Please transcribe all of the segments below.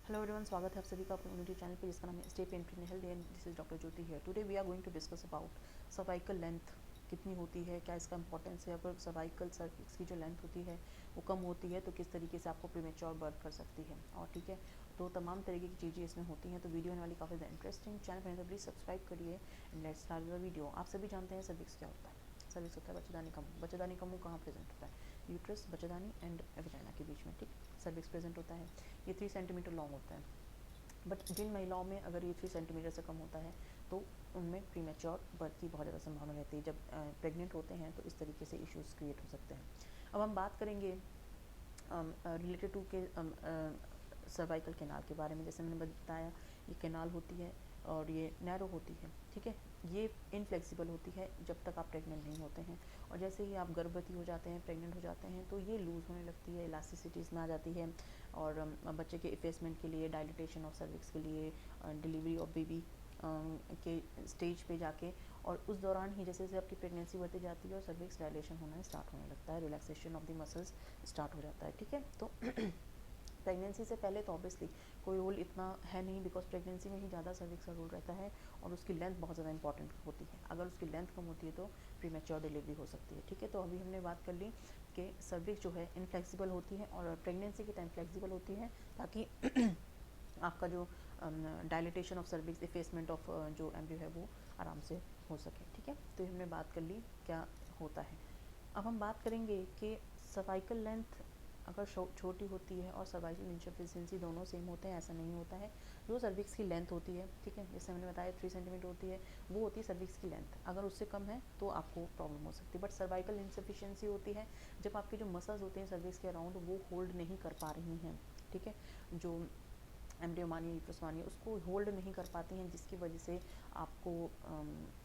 Hello everyone, स्वागत है आप सभी का अपने यूट्यूब चैनल पे जिसका नाम है stay pain free health and this is doctor Jyoti here. Today we are going to discuss about cervical length कितनी होती है, क्या इसका इंपॉर्टेंस है। अगर सर्वाइकल सर्विक्स की जो लेंथ होती है वो कम होती है तो किस तरीके से आपको प्रीमेच्योर बर्थ कर सकती है। और ठीक है, तो तमाम तरीके की चीज़ें इसमें होती हैं, तो वीडियो होने वाली काफ़ी ज़्यादा इंटरेस्टिंग। चैनल पर प्लीज़ सब्सक्राइब करिए and let's start the video. आप सभी जानते हैं सर्विक्स क्या होता है। सर्विक्स होता है बच्चेदानी का मुंह। बच्चेदानी का मुंह कहाँ प्रेजेंट होता है? यूट्रस, बच्चेदानी एंड वेजाइना के बीच में, ठीक। सर्विक्स प्रेजेंट होता है, ये 3 सेंटीमीटर लॉन्ग होता है। बट जिन महिलाओं में अगर ये 3 सेंटीमीटर से कम होता है तो उनमें प्रीमेच्योर बर्थ की बहुत ज़्यादा संभावना रहती है। जब प्रेग्नेंट होते हैं तो इस तरीके से इश्यूज़ क्रिएट हो सकते हैं। अब हम बात करेंगे रिलेटेड टू के सर्वाइकल कैनाल के बारे में। जैसे मैंने बताया, ये कैनाल होती है और ये नैरो होती है, ठीक है। ये इनफ्लेक्सिबल होती है जब तक आप प्रेग्नेंट नहीं होते हैं, और जैसे ही आप गर्भवती हो जाते हैं, प्रेग्नेंट हो जाते हैं, तो ये लूज़ होने लगती है, इलास्टिसिटी इसमें आ जाती है। और बच्चे के इफेसमेंट के लिए, डायलिटेशन ऑफ सर्विक्स के लिए, डिलीवरी ऑफ बेबी के स्टेज पे जाके, और उस दौरान ही जैसे जैसे आपकी प्रेगनेंसी बढ़ती जाती है और सर्विक्स डायलेशन होना स्टार्ट होने लगता है, relaxation of the muscles start हो जाता है, ठीक है। तो प्रेगनेंसी से पहले तो ऑब्वियसली कोई रोल इतना है नहीं, बिकॉज प्रेगनेंसी में ही ज़्यादा सर्विक्स का रोल रहता है और उसकी लेंथ बहुत ज़्यादा इंपॉर्टेंट होती है। अगर उसकी लेंथ कम होती है तो प्रीमेच्योर डिलीवरी हो सकती है, ठीक है। तो अभी हमने बात कर ली कि सर्विक्स जो है इनफ्लेक्सिबल होती है और प्रेगनेंसी के टाइम फ्लेक्सिबल होती है, ताकि आपका जो dilatation of cervix, effacement of जो एम्ब्रियो है वो आराम से हो सके, ठीक है। तो हमने बात कर ली क्या होता है। अब हम बात करेंगे कि सर्वाइकल लेंथ अगर छोटी होती है और सर्वाइकल इनसफिशिएंसी दोनों सेम होते हैं, ऐसा नहीं होता है। जो सर्विक्स की लेंथ होती है, ठीक है, जैसे मैंने बताया 3 सेंटीमीटर होती है, वो होती है सर्विक्स की लेंथ। अगर उससे कम है तो आपको प्रॉब्लम हो सकती है। बट सर्वाइकल इनसफिशिएंसी होती है जब आपके जो मसल्स होते हैं सर्विक्स के अराउंड वो होल्ड नहीं कर पा रही हैं, ठीक है। जो एम्ब्रियो मानिए, यूट्रस मानिए, उसको होल्ड नहीं कर पाती हैं, जिसकी वजह से आपको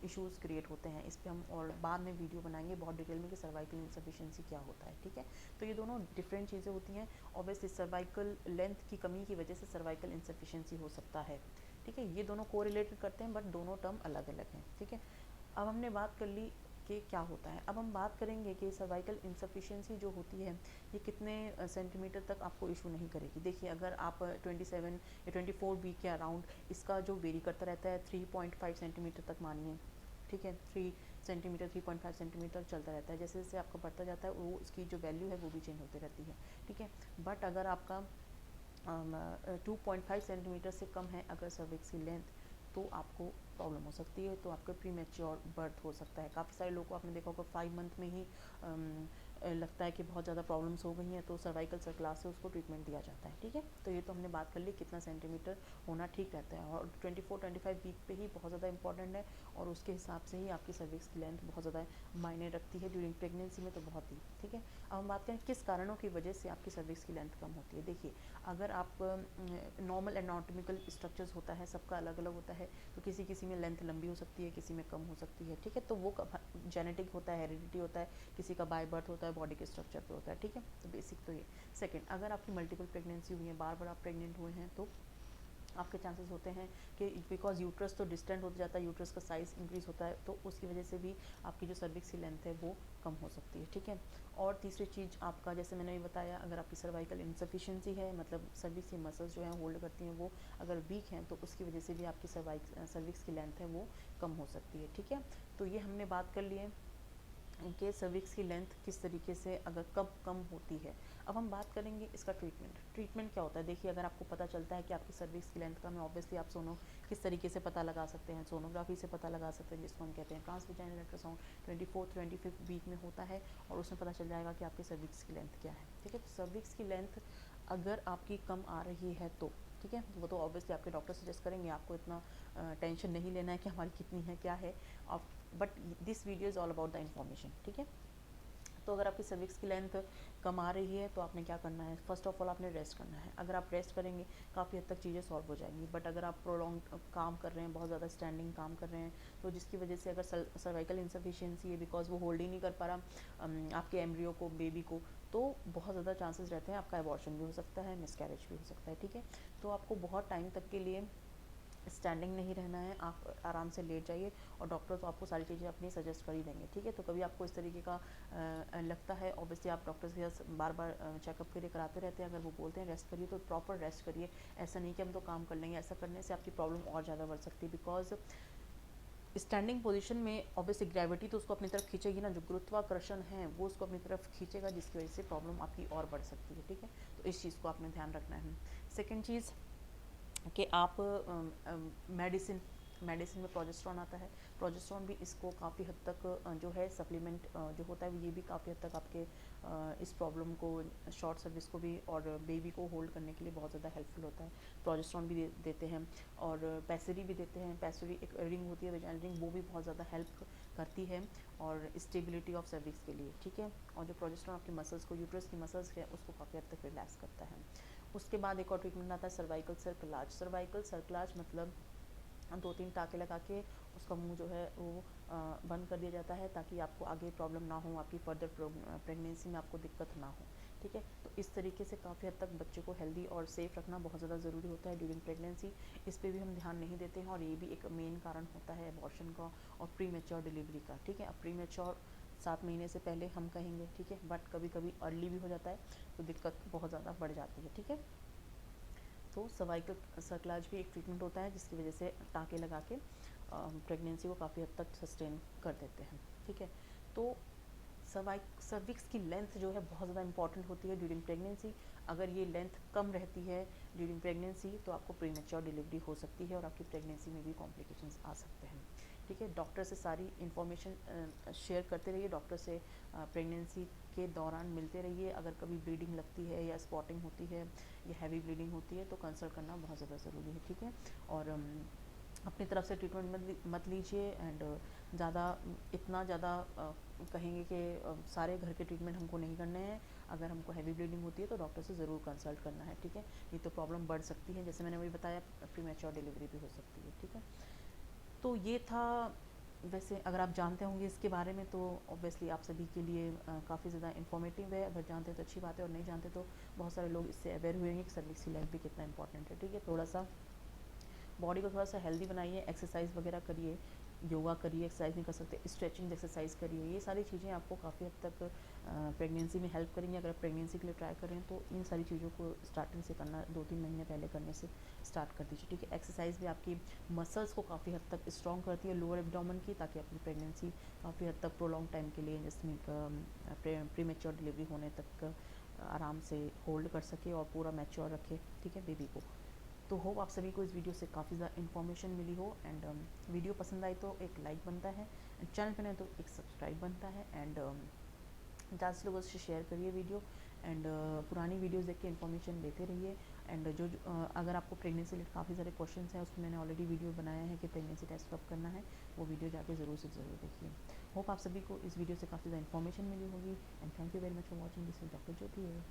इश्यूज़ क्रिएट होते हैं। इस पर हम और बाद में वीडियो बनाएंगे बहुत डिटेल में कि सर्वाइकल इनसफिशिएंसी क्या होता है, ठीक है। तो ये दोनों डिफरेंट चीज़ें होती हैं। ऑब्वियसली सर्वाइकल लेंथ की कमी की वजह से सर्वाइकल इनसफिशिएंसी हो सकता है, ठीक है। ये दोनों कोरिलेटेड करते हैं बट दोनों टर्म अलग अलग हैं, ठीक है। अब हमने बात कर ली कि क्या होता है। अब हम बात करेंगे कि सर्वाइकल इनसफिशिएंसी जो होती है ये कितने सेंटीमीटर तक आपको इशू नहीं करेगी। देखिए, अगर आप 27 या 24 वीक के अराउंड, इसका जो वेरी करता रहता है 3.5 सेंटीमीटर तक मानिए, ठीक है। 3 सेंटीमीटर, 3.5 सेंटीमीटर चलता रहता है। जैसे जैसे आपका बढ़ता जाता है वो इसकी जो वैल्यू है वो भी चेंज होती रहती है, ठीक है। बट अगर आपका 2.5 सेंटीमीटर से कम है अगर सर्विक्स की लेंथ, तो आपको प्रॉब्लम हो सकती है, तो आपका प्री मैच्योर बर्थ हो सकता है। काफ़ी सारे लोगों को आपने देखा होगा 5 मंथ में ही लगता है कि बहुत ज़्यादा प्रॉब्लम्स हो गई हैं, तो सर्वाइकल सर्कुलर से उसको ट्रीटमेंट दिया जाता है, ठीक है। तो ये तो हमने बात कर ली कितना सेंटीमीटर होना ठीक रहता है, और 24-25 वीक पे ही बहुत ज़्यादा इंपॉर्टेंट है, और उसके हिसाब से ही आपकी सर्विक्स की लेंथ बहुत ज़्यादा मायने रखती है ड्यूरिंग प्रेगनेंसी में, तो बहुत ही, ठीक है। अब हम बात करें किस कारणों की वजह से आपकी सर्विक्स की लेंथ कम होती है। देखिए, अगर आप नॉर्मल एनाटॉमिकल स्ट्रक्चर्स होता है, सबका अलग अलग होता है, तो किसी किसी में लेंथ लंबी हो सकती है, किसी में कम हो सकती है, ठीक है। तो वो जेनेटिक होता है, हेरिडिटी होता है, किसी का बाय बर्थ होता है, बॉडी के स्ट्रक्चर पे होता है, ठीक है। तो बेसिक तो ये। सेकंड, अगर आपकी मल्टीपल प्रेगनेंसी हुई है, बार बार आप प्रेग्नेंट हुए हैं, तो आपके चांसेस होते हैं कि बिकॉज यूट्रस तो डिस्टेंट होता जाता है, यूट्रस का साइज़ इंक्रीज़ होता है, तो उसकी वजह से भी आपकी जो सर्विक्स की लेंथ है वो कम हो सकती है, ठीक है। और तीसरी चीज़ आपका, जैसे मैंने ये बताया, अगर आपकी सर्वाइकल इनसफिशिएंसी है, मतलब सर्विक्स की मसल्स जो हैं होल्ड करती हैं वो अगर वीक हैं, तो उसकी वजह से भी आपकी सर्विक्स की लेंथ है वो कम हो सकती है, ठीक है। तो ये हमने बात कर ली है कि सर्विक्स की लेंथ किस तरीके से अगर कब कम होती है। अब हम बात करेंगे इसका ट्रीटमेंट क्या होता है। देखिए, अगर आपको पता चलता है कि आपकी सर्विक्स की लेंथ कम है, ऑब्वियसली आप किस तरीके से पता लगा सकते हैं, सोनोग्राफी से पता लगा सकते हैं, जिसको हम कहते हैं ट्रांसवेजाइनल अल्ट्रासाउंड। 24-25 वीक में होता है और उसमें पता चल जाएगा कि आपकी सर्विक्स की लेंथ क्या है, ठीक है। तो सर्विक्स की लेंथ अगर आपकी कम आ रही है तो, ठीक है, वो तो ऑब्वियसली आपके डॉक्टर सजेस्ट करेंगे, आपको इतना टेंशन नहीं लेना है कि हमारी कितनी है क्या है। But this video is all about the information, ठीक है। तो अगर आपकी सर्विक्स की लेंथ कम आ रही है तो आपने क्या करना है, फर्स्ट ऑफ ऑल आपने रेस्ट करना है। अगर आप रेस्ट करेंगे काफ़ी हद तक चीज़ें सॉल्व हो जाएंगी। बट अगर आप प्रोलॉन्ग काम कर रहे हैं, बहुत ज़्यादा स्टैंडिंग काम कर रहे हैं, तो जिसकी वजह से अगर सर्वाइकल इंसफिशिएंसी है, बिकॉज वो होल्ड ही नहीं कर पा रहा आपके एम्ब्रियो को, बेबी को, तो बहुत ज़्यादा चांसेस रहते हैं आपका एबॉर्शन भी हो सकता है, मिसकैरेज भी हो सकता है, ठीक है। तो आपको बहुत टाइम तक के लिए स्टैंडिंग नहीं रहना है, आप आराम से लेट जाइए और डॉक्टर तो आपको सारी चीज़ें अपनी सजेस्ट कर ही देंगे, ठीक है। तो कभी आपको इस तरीके का लगता है, ऑब्वियसली आप डॉक्टर के पास बार बार चेकअप के लिए कराते रहते हैं, अगर वो बोलते हैं रेस्ट करिए तो प्रॉपर रेस्ट करिए। ऐसा नहीं कि हम तो काम कर लेंगे, ऐसा करने से आपकी प्रॉब्लम और ज़्यादा बढ़ सकती है। बिकॉज स्टैंडिंग पोजीशन में ऑब्वियसली ग्रेविटी तो उसको अपनी तरफ खींचेगी ना, जो गुरुत्वाकर्षण है वो उसको अपनी तरफ खींचेगा, जिसकी वजह से प्रॉब्लम आपकी और बढ़ सकती है, ठीक है। तो इस चीज़ को आपने ध्यान रखना है। सेकेंड चीज़ कि आप मेडिसिन मेडिसिन में प्रोजेस्ट्रॉन आता है, प्रोजेस्ट्रॉन भी इसको काफ़ी हद तक जो है सप्लीमेंट जो होता है, ये भी काफ़ी हद तक आपके इस प्रॉब्लम को, शॉर्ट सर्विस को भी और बेबी को होल्ड करने के लिए बहुत ज़्यादा हेल्पफुल होता है। प्रोजेस्ट्रॉन भी देते हैं और पैसेरी भी देते हैं। पैसेरी एक रिंग होती है वेजाइनल रिंग, वो भी बहुत ज़्यादा हेल्प करती है और स्टेबिलिटी ऑफ सर्विक्स के लिए, ठीक है। और जो प्रोजेस्ट्रॉन आपके मसल्स को, यूट्रस की मसल्स है उसको काफ़ी हद तक रिलैक्स करता है। उसके बाद एक और ट्रीटमेंट आता है सर्वाइकल सर्कलाज। सर्वाइकल सर्कलाज मतलब 2-3 टाँके लगा के उसका मुंह जो है वो बंद कर दिया जाता है, ताकि आपको आगे प्रॉब्लम ना हो, आपकी फर्दर प्रेगनेंसी में आपको दिक्कत ना हो, ठीक है। तो इस तरीके से काफ़ी हद तक बच्चे को हेल्दी और सेफ रखना बहुत ज़्यादा ज़रूरी होता है ड्यूरिंग प्रेगनेंसी। इस पर भी हम ध्यान नहीं देते हैं और ये भी एक मेन कारण होता है अबॉर्शन का और प्री मेच्योर डिलीवरी का, ठीक है। अब प्री मेच्योर 7 महीने से पहले हम कहेंगे, ठीक है, बट कभी कभी अर्ली भी हो जाता है तो दिक्कत बहुत ज़्यादा बढ़ जाती है, ठीक है। तो सर्वाइकल सर्कलाज भी एक ट्रीटमेंट होता है जिसकी वजह से टाँके लगा के प्रेगनेंसी को काफ़ी हद तक सस्टेन कर देते हैं, ठीक है। तो सर्विक्स की लेंथ जो है बहुत ज़्यादा इंपॉर्टेंट होती है ड्यूरिंग प्रेगनेंसी। अगर ये लेंथ कम रहती है ड्यूरिंग प्रेगनेंसी तो आपको प्रीमेच्योर डिलीवरी हो सकती है और आपकी प्रेगनेंसी में भी कॉम्प्लिकेशंस आ सकते हैं, ठीक है। डॉक्टर से सारी इन्फॉर्मेशन शेयर करते रहिए, डॉक्टर से प्रेगनेंसी के दौरान मिलते रहिए। अगर कभी ब्लीडिंग लगती है या स्पॉटिंग होती है या हैवी ब्लीडिंग होती है तो कंसल्ट करना बहुत ज़्यादा ज़रूरी है, ठीक है। और अपनी तरफ से ट्रीटमेंट मत लीजिए एंड ज़्यादा इतना ज़्यादा कहेंगे कि सारे घर के ट्रीटमेंट हमको नहीं करने हैं। अगर हमको हैवी ब्लीडिंग होती है तो डॉक्टर से ज़रूर कंसल्ट करना है, ठीक है। नहीं तो प्रॉब्लम बढ़ सकती है, जैसे मैंने वही बताया प्रीमेच्योर डिलीवरी भी हो सकती है, ठीक है। तो ये था। वैसे अगर आप जानते होंगे इसके बारे में तो ऑब्वियसली आप सभी के लिए काफ़ी ज़्यादा इन्फॉर्मेटिव है। अगर जानते हैं तो अच्छी बात है और नहीं जानते तो बहुत सारे लोग इससे अवेयर हुए हैं कि सर्विक्स की लाइफ भी कितना इंपॉर्टेंट है, ठीक है। थोड़ा सा बॉडी को थोड़ा सा हेल्दी बनाइए, एक्सरसाइज वगैरह करिए, योगा करिए, एक्सरसाइज नहीं कर सकते स्ट्रेचिंग एक्सरसाइज करिए। ये सारी चीज़ें आपको काफ़ी हद तक प्रेगनेंसी में हेल्प करेंगी। अगर आप प्रेगनेंसी के लिए ट्राई कर रहे हैं तो इन सारी चीज़ों को स्टार्टिंग से करना 2-3 महीने पहले करने से स्टार्ट कर दीजिए, ठीक है। एक्सरसाइज भी आपकी मसल्स को काफ़ी हद तक स्ट्रॉन्ग करती है लोअर एब्डोमेन की, ताकि अपनी प्रेगनेंसी काफ़ी हद तक प्रोलॉन्ग टाइम के लिए जिसमें प्री मेच्योर डिलीवरी होने तक आराम से होल्ड कर सके और पूरा मैच्योर रखे, ठीक है, बेबी को। तो होप आप सभी को इस वीडियो से काफ़ी ज़्यादा इन्फॉर्मेशन मिली हो एंड वीडियो पसंद आई तो एक लाइक बनता है एंड चैनल पर नहीं तो एक सब्सक्राइब बनता है एंड ज़्यादा से लोगों से शेयर करिए वीडियो एंड पुरानी वीडियोस देख के इन्फॉर्मेशन लेते रहिए। एंड अगर आपको प्रेगनेंसी रिलेटेड काफ़ी सारे क्वेश्चंस हैं उसमें मैंने ऑलरेडी वीडियो बनाया है कि प्रेगनेंसी टेस्ट कब करना है, वो वीडियो जाके ज़रूर से ज़रूर देखिए। होप आप सभी को इस वीडियो से काफ़ी ज़्यादा इन्फॉर्मेशन मिली होगी and thank you very much for watching. This is doctor Jyoti है।